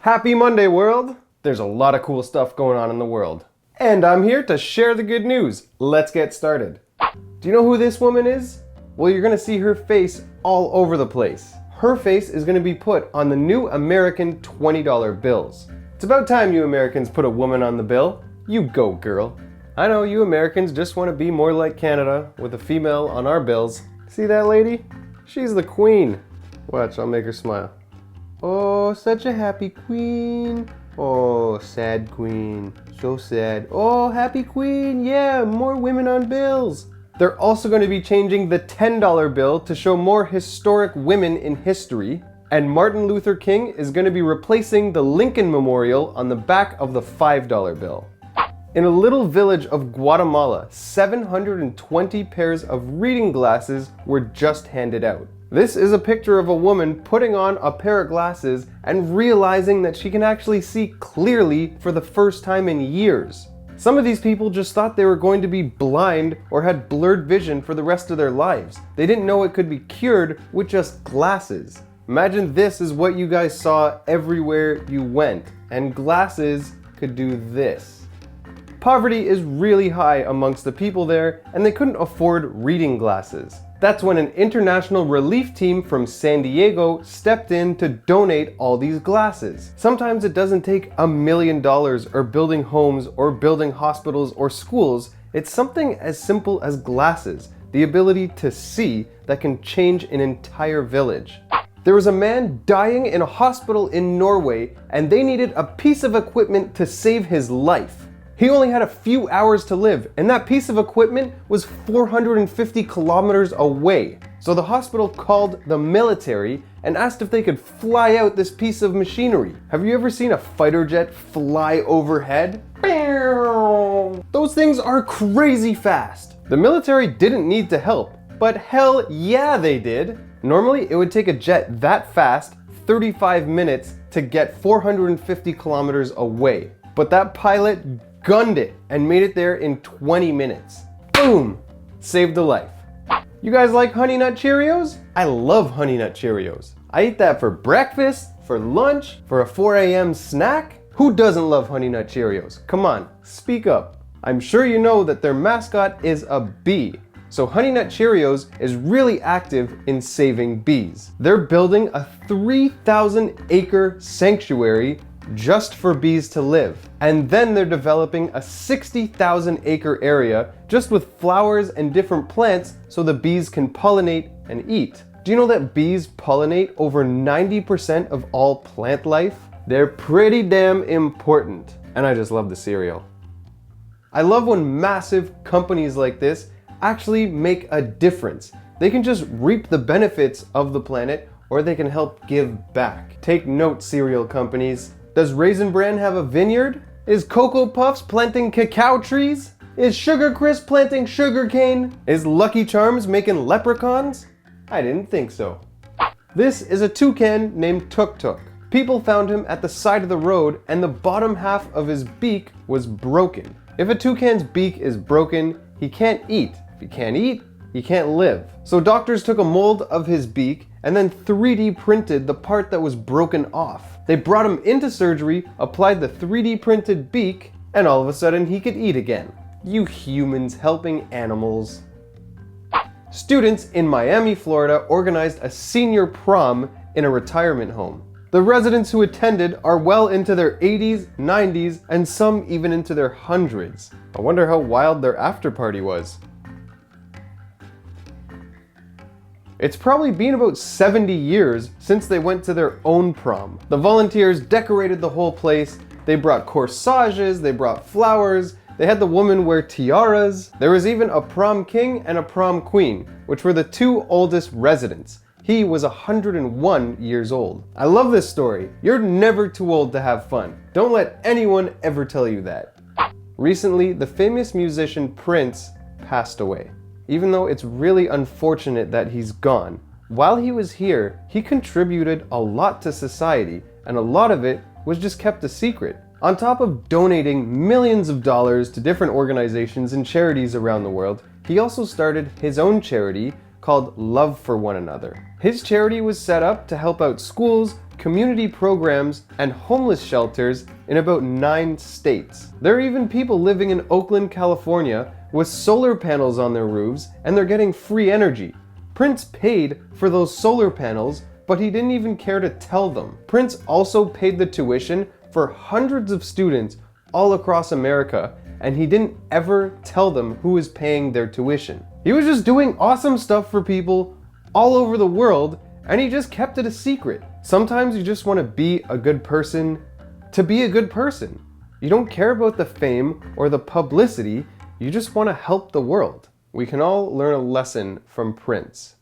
Happy Monday, world! There's a lot of cool stuff going on in the world. And I'm here to share the good news. Let's get started. Do you know who this woman is? Well, you're gonna see her face all over the place. Her face is gonna be put on the new American $20 bills. It's about time you Americans put a woman on the bill. You go, girl. I know you Americans just want to be more like Canada with a female on our bills. See that lady? She's the queen. Watch, I'll make her smile. Oh, such a happy queen. Oh, sad queen. So sad. Oh, happy queen. Yeah, more women on bills. They're also going to be changing the $10 bill to show more historic women in history. And Martin Luther King is going to be replacing the Lincoln Memorial on the back of the $5 bill. In a little village of Guatemala, 720 pairs of reading glasses were just handed out. This is a picture of a woman putting on a pair of glasses and realizing that she can actually see clearly for the first time in years. Some of these people just thought they were going to be blind or had blurred vision for the rest of their lives. They didn't know it could be cured with just glasses. Imagine this is what you guys saw everywhere you went, and glasses could do this. Poverty is really high amongst the people there, and they couldn't afford reading glasses. That's when an international relief team from San Diego stepped in to donate all these glasses. Sometimes it doesn't take $1 million or building homes or building hospitals or schools. It's something as simple as glasses, the ability to see that can change an entire village. There was a man dying in a hospital in Norway, and they needed a piece of equipment to save his life. He only had a few hours to live, and that piece of equipment was 450 kilometers away. So the hospital called the military and asked if they could fly out this piece of machinery. Have you ever seen a fighter jet fly overhead? Those things are crazy fast. The military didn't need to help, but hell yeah they did. Normally it would take a jet that fast 35 minutes to get 450 kilometers away. But that pilot gunned it and made it there in 20 minutes. Boom! Saved a life. You guys like Honey Nut Cheerios? I love Honey Nut Cheerios. I eat that for breakfast, for lunch, for a 4 a.m. snack. Who doesn't love Honey Nut Cheerios? Come on, speak up. I'm sure you know that their mascot is a bee. So Honey Nut Cheerios is really active in saving bees. They're building a 3,000-acre sanctuary just for bees to live. And then they're developing a 60,000-acre area just with flowers and different plants so the bees can pollinate and eat. Do you know that bees pollinate over 90% of all plant life? They're pretty damn important. And I just love the cereal. I love when massive companies like this actually make a difference. They can just reap the benefits of the planet, or they can help give back. Take note, cereal companies. Does Raisin Bran have a vineyard? Is Cocoa Puffs planting cacao trees? Is Sugar Crisp planting sugar cane? Is Lucky Charms making leprechauns? I didn't think so. This is a toucan named Tuk Tuk. People found him at the side of the road, and the bottom half of his beak was broken. If a toucan's beak is broken, he can't eat. If he can't eat, he can't live. So doctors took a mold of his beak and then 3D printed the part that was broken off. They brought him into surgery, applied the 3D printed beak, and all of a sudden he could eat again. You humans helping animals. Students in Miami, Florida organized a senior prom in a retirement home. The residents who attended are well into their 80s, 90s, and some even into their hundreds. I wonder how wild their after party was. It's probably been about 70 years since they went to their own prom. The volunteers decorated the whole place. They brought corsages, they brought flowers, they had the women wear tiaras. There was even a prom king and a prom queen, which were the two oldest residents. He was 101 years old. I love this story. You're never too old to have fun. Don't let anyone ever tell you that. Recently, the famous musician Prince passed away. Even though it's really unfortunate that he's gone, while he was here, he contributed a lot to society, and a lot of it was just kept a secret. On top of donating millions of dollars to different organizations and charities around the world, he also started his own charity called Love for One Another. His charity was set up to help out schools, community programs, and homeless shelters in about 9 states. There are even people living in Oakland, California with solar panels on their roofs, and they're getting free energy. Prince paid for those solar panels, but he didn't even care to tell them. Prince also paid the tuition for hundreds of students all across America, and he didn't ever tell them who was paying their tuition. He was just doing awesome stuff for people all over the world, and he just kept it a secret. Sometimes you just want to be a good person to be a good person. You don't care about the fame or the publicity, you just want to help the world. We can all learn a lesson from Prince.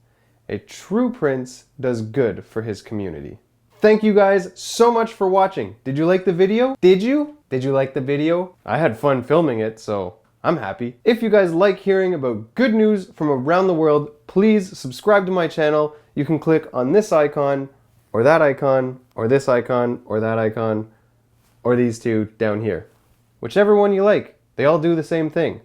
A true prince does good for his community. Thank you guys so much for watching. Did you like the video? Did you? Did you like the video? I had fun filming it, so I'm happy. If you guys like hearing about good news from around the world, please subscribe to my channel. You can click on this icon, or that icon, or this icon, or that icon, or these two down here. Whichever one you like, they all do the same thing.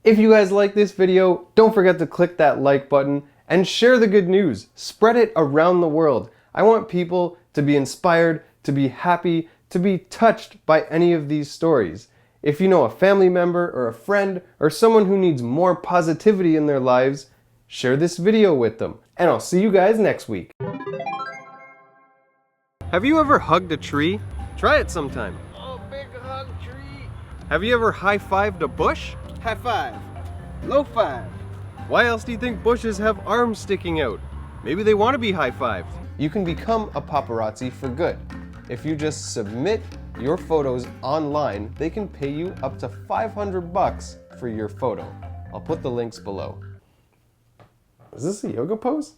If you guys like this video, don't forget to click that like button and share the good news. Spread it around the world. I want people to be inspired, to be happy, to be touched by any of these stories. If you know a family member or a friend or someone who needs more positivity in their lives, share this video with them. And I'll see you guys next week. Have you ever hugged a tree? Try it sometime. Oh, big hug tree. Have you ever high-fived a bush? High five. Low five. Why else do you think bushes have arms sticking out? Maybe they want to be high-fived. You can become a paparazzi for good. If you just submit your photos online, they can pay you up to $500 for your photo. I'll put the links below. Is this a yoga pose?